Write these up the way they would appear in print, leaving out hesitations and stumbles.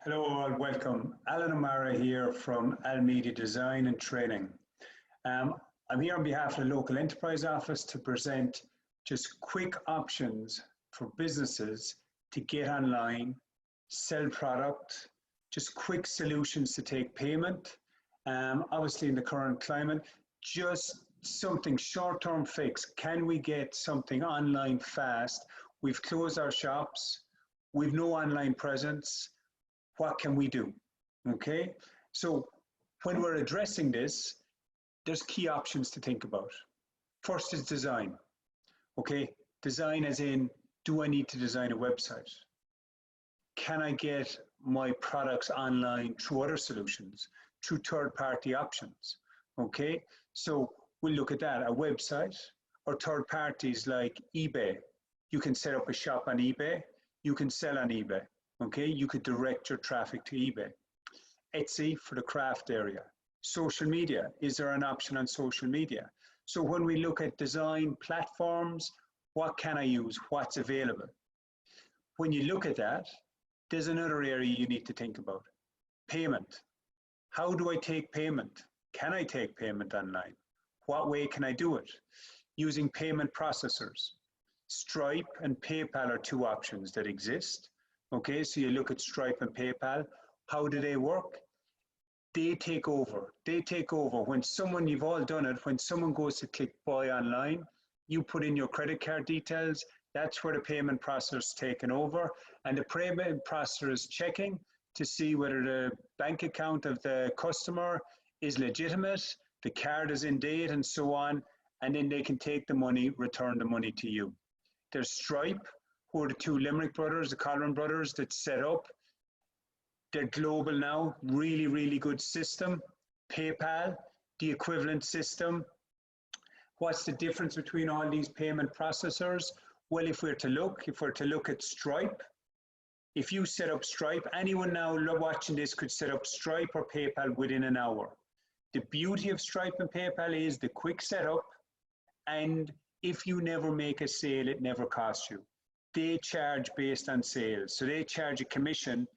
Hello all, welcome. Alan O'Mara here from Al Media Design and Training. Um, I'm here on behalf of the local enterprise office to present just quick options for businesses to get online, sell product, just quick solutions to take payment. Obviously in the current climate, just something short-term fix. Can we get something online fast? We've closed our shops, we've no online presence. What can we do? Okay, so when we're addressing this, there's key options to think about. First is design. Okay, design as in, do I need to design a website? Can I get my products online through other solutions, through third-party options? Okay, so we'll look at that, a website or third parties like eBay. You can set up a shop on eBay, you can sell on eBay. Okay, you could direct your traffic to eBay. Etsy for the craft area. Social media, is there an option on social media? So when we look at design platforms, what can I use? What's available? When you look at that, there's another area you need to think about. Payment. How do I take payment? Can I take payment online? What way can I do it? Using payment processors. Stripe and PayPal are two options that exist. Okay, so you look at Stripe and PayPal, how do they work? They take over. They take over. When someone, you've all done it, when someone goes to click buy online, you put in your credit card details, that's where the payment processor is taken over, and the payment processor is checking to see whether the bank account of the customer is legitimate, the card is in date, and so on, and then they can take the money, return the money to you. There's Stripe, who are the two Limerick brothers, the Colleran brothers that set up. They're global now, really, really good system. PayPal, the equivalent system. What's the difference between all these payment processors? Well, if we're to look at Stripe, if you set up Stripe, anyone now watching this could set up Stripe or PayPal within an hour. The beauty of Stripe and PayPal is the quick setup, and if you never make a sale, it never costs you. They charge based on sales. So they charge a commission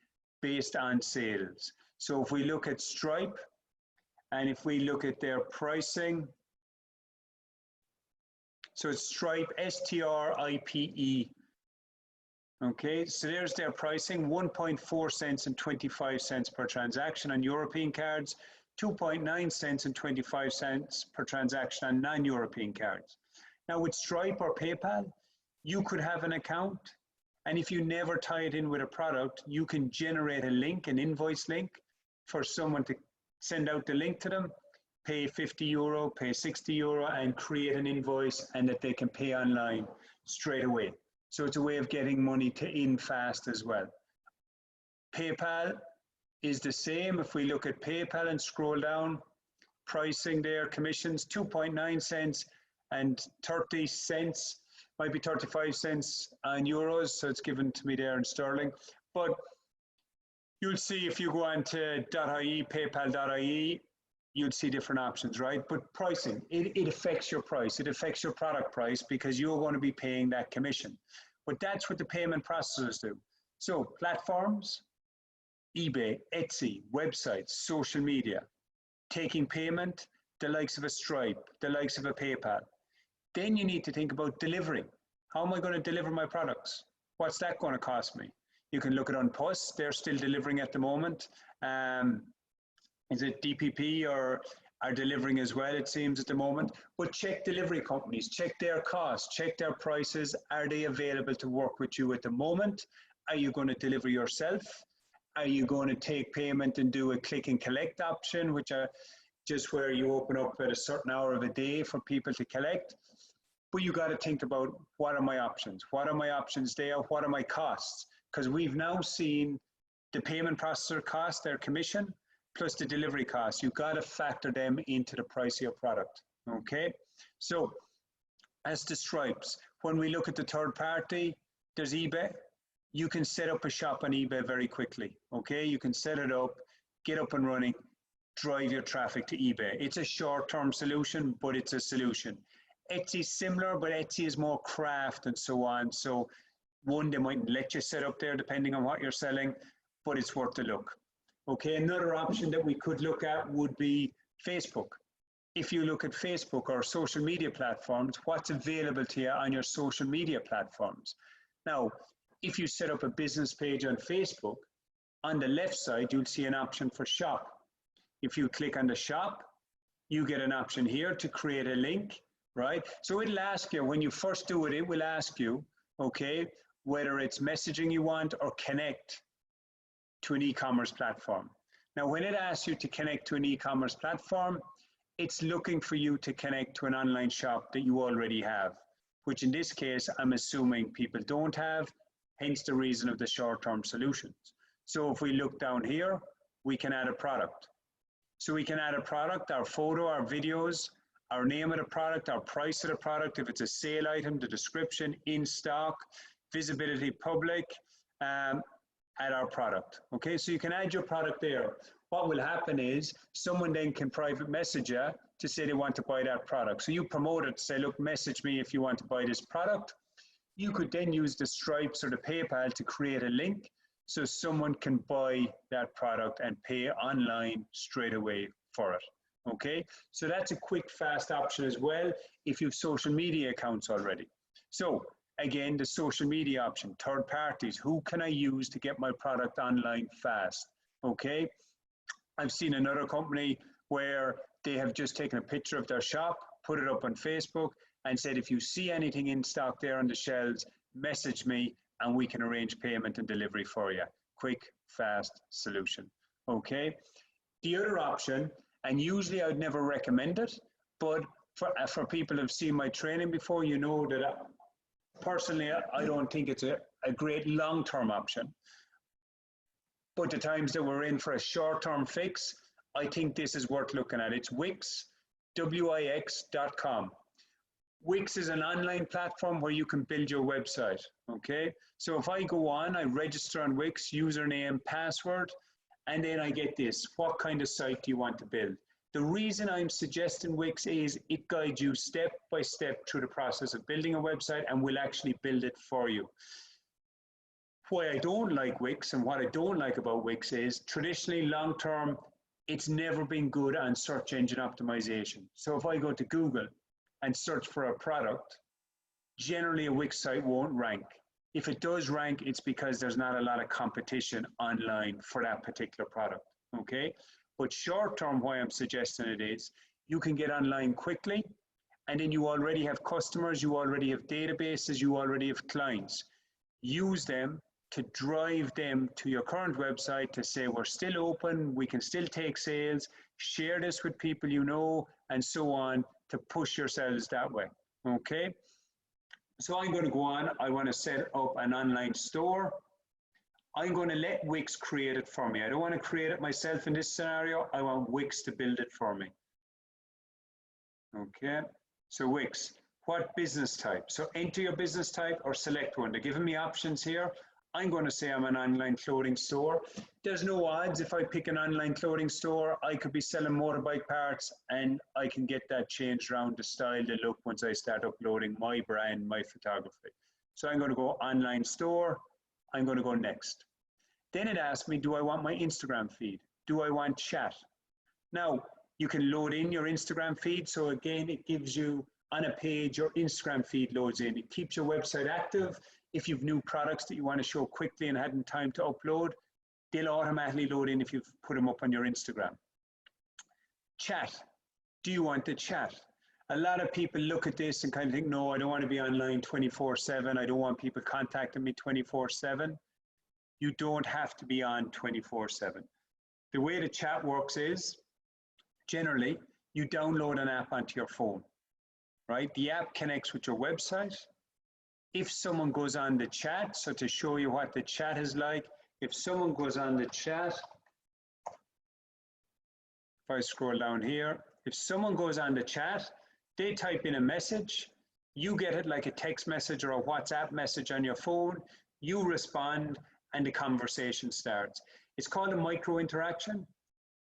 based on sales. So if we look at Stripe, and if we look at their pricing, so it's Stripe, S-T-R-I-P-E. Okay, so there's their pricing, 1.4 cents and 25 cents per transaction on European cards, 2.9 cents and 25 cents per transaction on non-European cards. Now with Stripe or PayPal, you could have an account, and if you never tie it in with a product, you can generate a link, an invoice link, for someone to send out the link to them, pay 50 euro, pay 60 euro, and create an invoice, and that they can pay online straight away. So it's a way of getting money in fast as well. PayPal is the same. If we look at PayPal and scroll down, pricing there, commissions, 2.9 cents and 30 cents. Might be 35 cents in euros, so it's given to me there in sterling. But you'll see if you go on to .ie, paypal.ie, you'll see different options, right? But pricing, it affects your price. It affects your product price because you're going to be paying that commission. But that's what the payment processors do. So platforms, eBay, Etsy, websites, social media, taking payment, the likes of a Stripe, the likes of a PayPal. Then you need to think about delivery. How am I going to deliver my products? What's that going to cost me? You can look at Unpost. They're still delivering at the moment. Is it DPP or are delivering as well, it seems, at the moment? But check delivery companies, check their costs, check their prices. Are they available to work with you at the moment? Are you going to deliver yourself? Are you going to take payment and do a click and collect option, which are just where you open up at a certain hour of a day for people to collect? But you got to think about, what are my options? What are my options there? What are my costs? Because we've now seen the payment processor cost, their commission, plus the delivery costs. You've got to factor them into the price of your product, okay? So as to Stripes, when we look at the third party, there's eBay. You can set up a shop on eBay very quickly, okay? You can set it up, get up and running, drive your traffic to eBay. It's a short-term solution, but it's a solution. Etsy is similar, but Etsy is more craft and so on. So one, they might let you set up there depending on what you're selling. but it's worth a look. Okay, another option that we could look at would be Facebook. If you look at Facebook or social media platforms, what's available to you on your social media platforms? Now, if you set up a business page on Facebook, on the left side, you'll see an option for shop. If you click on the shop, you get an option here to create a link, right? So it'll ask you, when you first do it, it will ask you, okay, whether it's messaging you want or connect to an e-commerce platform. Now, when it asks you to connect to an e-commerce platform, it's looking for you to connect to an online shop that you already have, which in this case, I'm assuming people don't have, hence the reason of the short-term solutions. So if we look down here, we can add a product. So we can add a product, our photo, our videos, our name of the product, our price of the product, if it's a sale item, the description, in stock, visibility public, add our product. Okay, so you can add your product there. What will happen is someone then can private message you to say they want to buy that product. So you promote it, say, look, message me if you want to buy this product. You could then use the Stripes or the PayPal to create a link so someone can buy that product and pay online straight away for it. Okay, so that's a quick, fast option as well if you have social media accounts already. So again, the social media option, third parties, who can I use to get my product online fast? Okay, I've seen another company where they have just taken a picture of their shop, put it up on Facebook, and said, if you see anything in stock there on the shelves, message me and we can arrange payment and delivery for you. Quick, fast solution. Okay. The other option, and usually I'd never recommend it, but for people who've seen my training before, you know that personally, I don't think it's a great long-term option. But the times that we're in for a short-term fix, I think this is worth looking at. It's Wix, Wix.com. Wix is an online platform where you can build your website, okay? So if I go on, I register on Wix, username, password, and then I get this. What kind of site do you want to build? The reason I'm suggesting Wix is it guides you step by step through the process of building a website and will actually build it for you. Why I don't like Wix and what I don't like about Wix is traditionally long-term, it's never been good on search engine optimization. So if I go to Google and search for a product, generally a Wix site won't rank. If it does rank, it's because there's not a lot of competition online for that particular product, okay? But short term, why I'm suggesting it is, you can get online quickly, and then you already have customers, you already have databases, you already have clients. Use them to drive them to your current website to say, we're still open, we can still take sales, share this with people you know, and so on, to push yourselves that way, okay? So I'm going to go on, I want to set up an online store. I'm going to let Wix create it for me. I don't want to create it myself in this scenario, I want Wix to build it for me. Okay, so Wix, what business type? So enter your business type or select one. They're giving me options here. I'm going to say I'm an online clothing store. There's no odds if I pick an online clothing store, I could be selling motorbike parts and I can get that changed around the style, the look once I start uploading my brand, my photography. So I'm going to go online store. I'm going to go next. Then it asks me, do I want my Instagram feed? Do I want chat? Now, you can load in your Instagram feed. So again, it gives you on a page, your Instagram feed loads in. It keeps your website active. If you've new products that you want to show quickly and hadn't time to upload, they'll automatically load in if you've put them up on your Instagram. Chat. Do you want to chat? A lot of people look at this and kind of think, no, I don't want to be online 24/7. I don't want people contacting me 24/7. You don't have to be on 24/7. The way the chat works is, generally, you download an app onto your phone, right? The app connects with your website. If someone goes on the chat, so to show you what the chat is like, if someone goes on the chat, if I scroll down here, if someone goes on the chat, they type in a message, you get it like a text message or a WhatsApp message on your phone, you respond, and the conversation starts. It's called a micro interaction.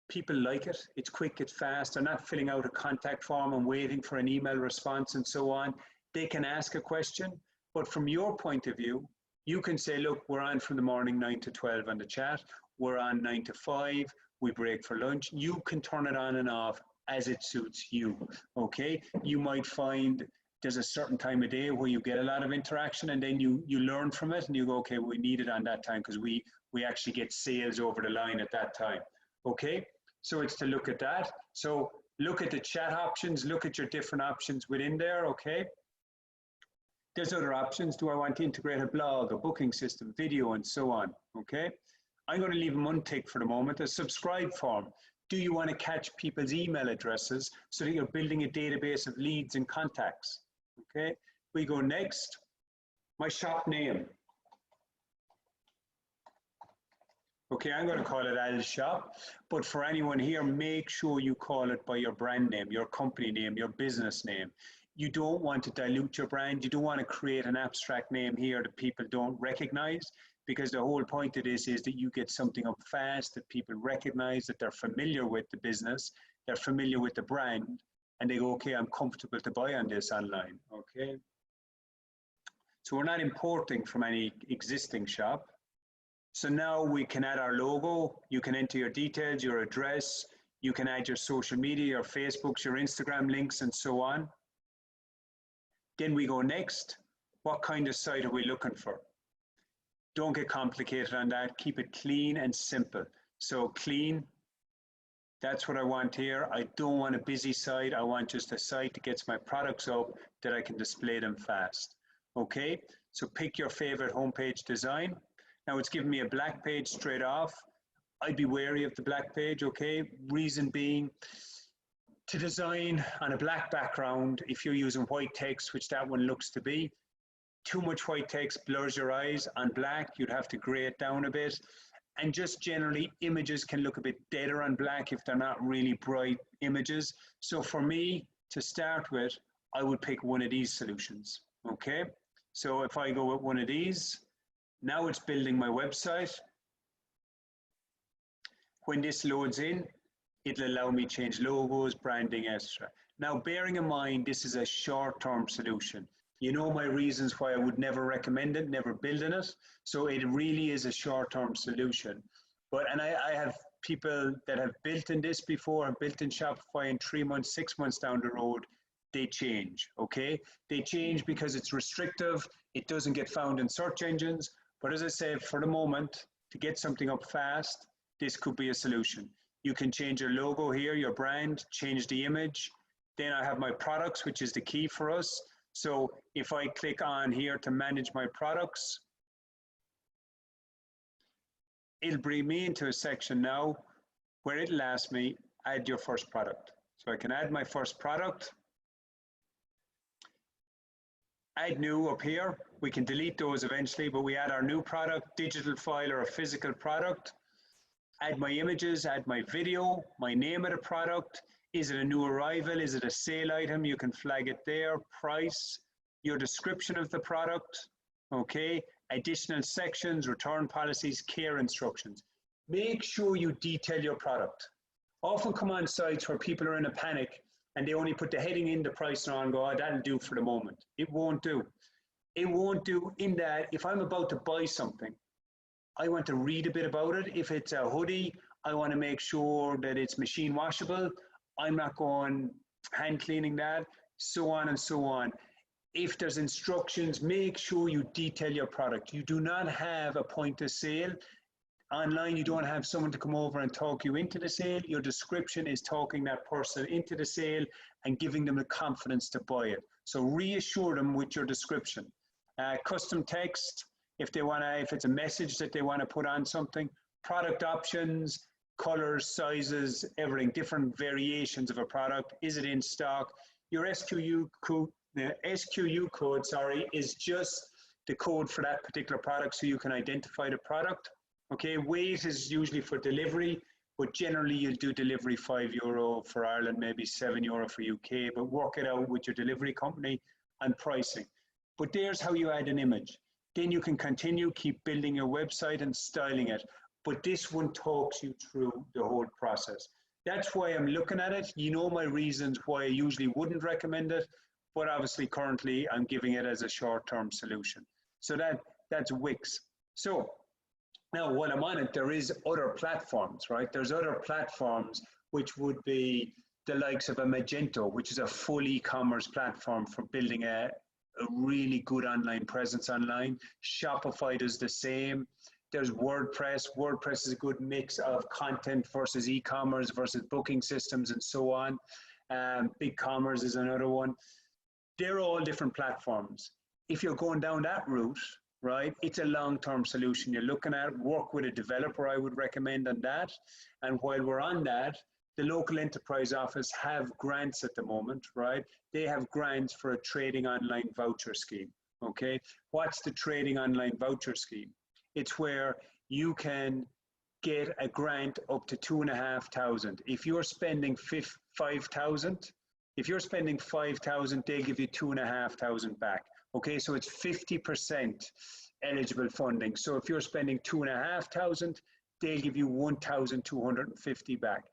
People like it. It's quick, it's fast. They're not filling out a contact form and waiting for an email response and so on. They can ask a question. But from your point of view, You can say, look, we're on from the morning 9 to 12 on the chat. We're on 9 to 5. We break for lunch. You can turn it on and off as it suits you, okay? You might find there's a certain time of day where you get a lot of interaction, and then you learn from it and you go, okay, we need it on that time because we actually get sales over the line at that time, okay? So it's to look at that. So look at the chat options, look at your different options within there, okay? There's other options. Do I want to integrate a blog, a booking system, video, and so on, okay? I'm going to leave them unticked for the moment. A subscribe form. Do you want to catch people's email addresses so that you're building a database of leads and contacts? Okay, we go next. My shop name. Okay, I'm going to call it Al's Shop, but for anyone here, make sure you call it by your brand name, your company name, your business name. You don't want to dilute your brand. You don't want to create an abstract name here that people don't recognize, because the whole point of this is that you get something up fast that people recognize, that they're familiar with the business, they're familiar with the brand, and they go, okay, I'm comfortable to buy on this online, okay? So we're not importing from any existing shop. So now we can add our logo, you can enter your details, your address, you can add your social media, your Facebooks, your Instagram links, and so on. Then we go next. What kind of site are we looking for? Don't get complicated on that. Keep it clean and simple. So clean, that's what I want here. I don't want a busy site. I want just a site that gets my products up that I can display them fast. Okay, so pick your favorite homepage design. Now it's giving me a black page straight off. I'd be wary of the black page, okay? Reason being, to design on a black background, if you're using white text, which that one looks to be, too much white text blurs your eyes. On black, you'd have to gray it down a bit. And just generally, images can look a bit deader on black if they're not really bright images. So for me, to start with, I would pick one of these solutions, okay? So if I go with one of these, now it's building my website. When this loads in, it'll allow me to change logos, branding, etc. Now, bearing in mind, this is a short-term solution. You know my reasons why I would never recommend it, never build in it. So it really is a short-term solution. And I have people that have built in this before, have built in Shopify in 3 months, 6 months down the road, they change, okay? They change because it's restrictive, it doesn't get found in search engines. But as I said, for the moment, to get something up fast, this could be a solution. You can change your logo here, your brand, change the image. Then I have my products, which is the key for us. So if I click on here to manage my products, it'll bring me into a section now where it'll ask me, add your first product. So I can add my first product. Add new up here. We can delete those eventually, but we add our new product, digital file or a physical product. Add my images, add my video, my name of the product. Is it a new arrival? Is it a sale item? You can flag it there. Price, your description of the product, okay? Additional sections, return policies, care instructions. Make sure you detail your product. Often come on sites where people are in a panic and they only put the heading in, the price on and go, oh, that'll do for the moment. It won't do. It won't do in that if I'm about to buy something, I want to read a bit about it. If it's a hoodie, I want to make sure that it's machine washable. I'm not going hand cleaning that, so on and so on. If there's instructions, make sure you detail your product. You do not have a point of sale. Online, you don't have someone to come over and talk you into the sale. Your description is talking that person into the sale and giving them the confidence to buy it. So reassure them with your description. Custom text, if it's a message that they want to put on something. Product options, colors, sizes, everything, different variations of a product. Is it in stock? Your SKU code, the SKU code, is just the code for that particular product so you can identify the product. Okay, weight is usually for delivery, but generally you'll do delivery €5 for Ireland, maybe €7 for UK, but work it out with your delivery company and pricing. But there's how you add an image. Then you can continue, keep building your website and styling it. But this one talks you through the whole process. That's why I'm looking at it. You know my reasons why I usually wouldn't recommend it, but obviously currently I'm giving it as a short-term solution. So That's Wix. So now while I'm on it, there is other platforms, right? There's other platforms which would be the likes of a Magento, which is a full e-commerce platform for building a really good online presence online. Shopify does the same. There's WordPress. WordPress is a good mix of content versus e-commerce versus booking systems and so on. BigCommerce is another one. They're all different platforms. If you're going down that route, right, it's a long-term solution. You're looking at work with a developer, I would recommend on that. And while we're on that, the local enterprise office have grants at the moment, right? They have grants for a trading online voucher scheme, okay? What's the trading online voucher scheme? It's where you can get a grant up to 2,500. If you're spending 5,000, if you're spending 5,000, they'll give you 2,500 back. Okay, so it's 50% eligible funding. So if you're spending 2,500, they'll give you 1,250 back.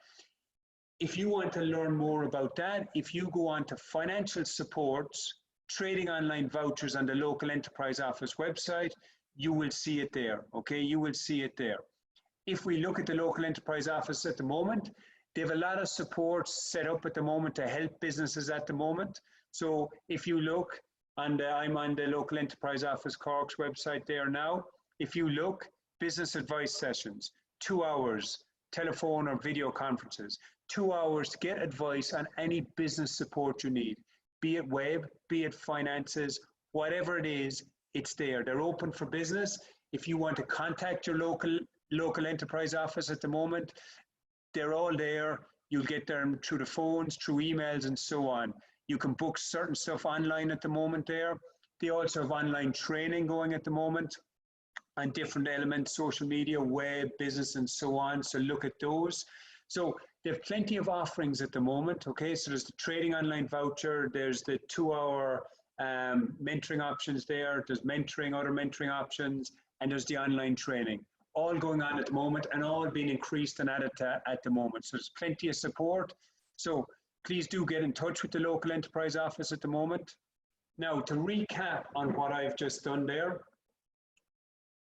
If you want to learn more about that, if you go on to financial supports, trading online vouchers on the local enterprise office website, you will see it there, okay? You will see it there. If we look at the local enterprise office at the moment, they have a lot of support set up at the moment to help businesses at the moment. So if you look, I'm on the local enterprise office Cork's website there now. If you look, business advice sessions, 2 hours, telephone or video conferences, 2 hours to get advice on any business support you need, be it web, be it finances, whatever it is, it's there. They're open for business. If you want to contact your local enterprise office at the moment, they're all there. You'll get them through the phones, through emails, and so on. You can book certain stuff online at the moment there. They also have online training going at the moment on different elements, social media, web, business, and so on. So look at those. So they have plenty of offerings at the moment, okay? So there's the trading online voucher, there's the 2 hour mentoring options there, there's mentoring, other mentoring options, and there's the online training, all going on at the moment and all being increased and added to at the moment. So there's plenty of support. So please do get in touch with the local enterprise office at the moment. Now, to recap on what I've just done there,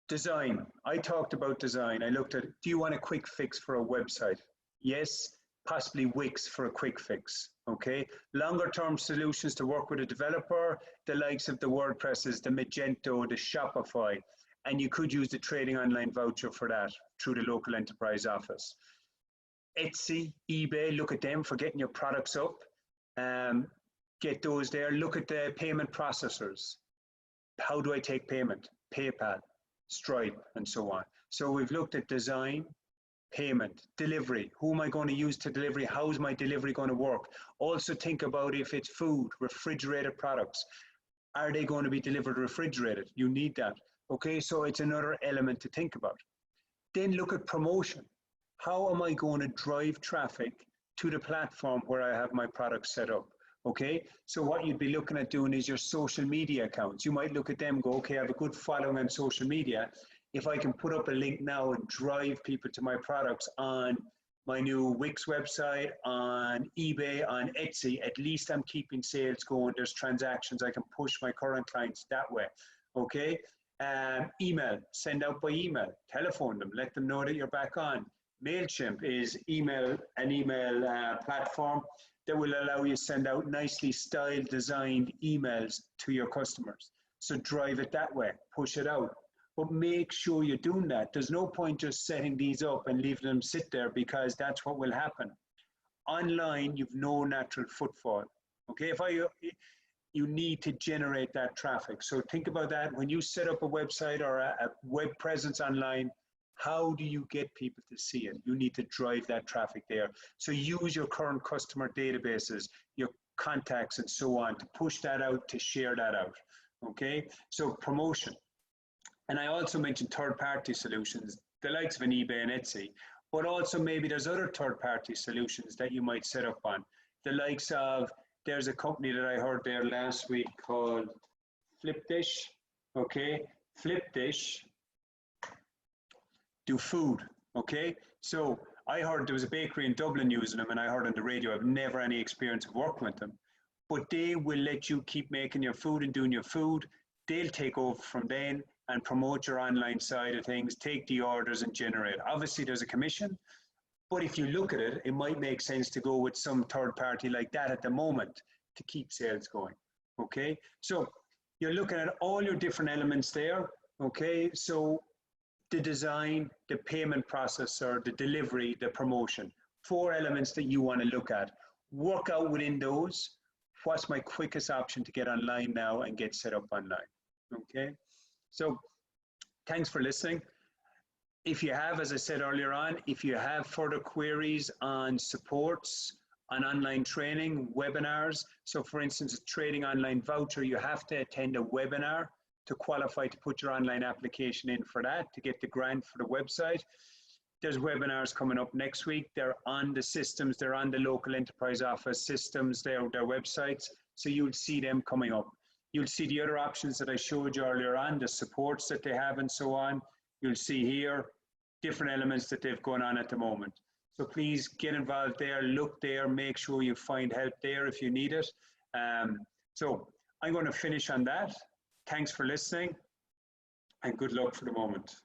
design. I talked about design. I looked at, do you want a quick fix for a website? Yes, possibly Wix for a quick fix, okay? Longer term solutions to work with a developer, the likes of the WordPresses, the Magento, the Shopify, and you could use the trading online voucher for that through the local enterprise office. Etsy, eBay, look at them for getting your products up. Get those there. Look at the payment processors. How do I take payment? PayPal, Stripe, and so on. So we've looked at design, payment, delivery. Who am I going to use to delivery? How is my delivery going to work? Also think about if it's food, refrigerated products. Are they going to be delivered refrigerated? You need that. Okay, so it's another element to think about. Then look at promotion. How am I going to drive traffic to the platform where I have my products set up? Okay, so what you'd be looking at doing is your social media accounts. You might look at them and go, okay, I have a good following on social media. If I can put up a link now and drive people to my products on my new Wix website, on eBay, on Etsy, at least I'm keeping sales going. There's transactions. I can push my current clients that way. Okay. Email, send out by email, telephone them, let them know that you're back on. MailChimp is an email platform that will allow you to send out nicely styled, designed emails to your customers. So drive it that way, push it out. But make sure you're doing that. There's no point just setting these up and leaving them sit there, because that's what will happen. Online, you've no natural footfall. Okay, you need to generate that traffic. So think about that. When you set up a website or a web presence online, how do you get people to see it? You need to drive that traffic there. So use your current customer databases, your contacts and so on to push that out, to share that out. Okay, so promotion. And I also mentioned third-party solutions, the likes of an eBay and Etsy, but also maybe there's other third-party solutions that you might set up on. The likes of, there's a company that I heard there last week called Flipdish, okay? Flipdish do food, okay? So I heard there was a bakery in Dublin using them, and I heard on the radio. I've never any experience of working with them, but they will let you keep making your food and doing your food. They'll take over from then, and promote your online side of things, take the orders and generate. Obviously there's a commission, but if you look at it, it might make sense to go with some third party like that at the moment to keep sales going. Okay, so you're looking at all your different elements there. Okay, so the design, the payment processor, the delivery, the promotion, 4 elements that you want to look at. Work out within those, what's my quickest option to get online now and get set up online. Okay, so thanks for listening. If you have, as I said earlier on, if you have further queries on supports, on online training, webinars, so for instance, a trading online voucher, you have to attend a webinar to qualify to put your online application in for that, to get the grant for the website. There's webinars coming up next week. They're on the systems, they're on the local enterprise office systems, their websites, so you'll see them coming up. You'll see the other options that I showed you earlier on, the supports that they have and so on. You'll see here different elements that they've going on at the moment. So please get involved there, look there, make sure you find help there if you need it. So I'm going to finish on that. Thanks for listening and good luck for the moment.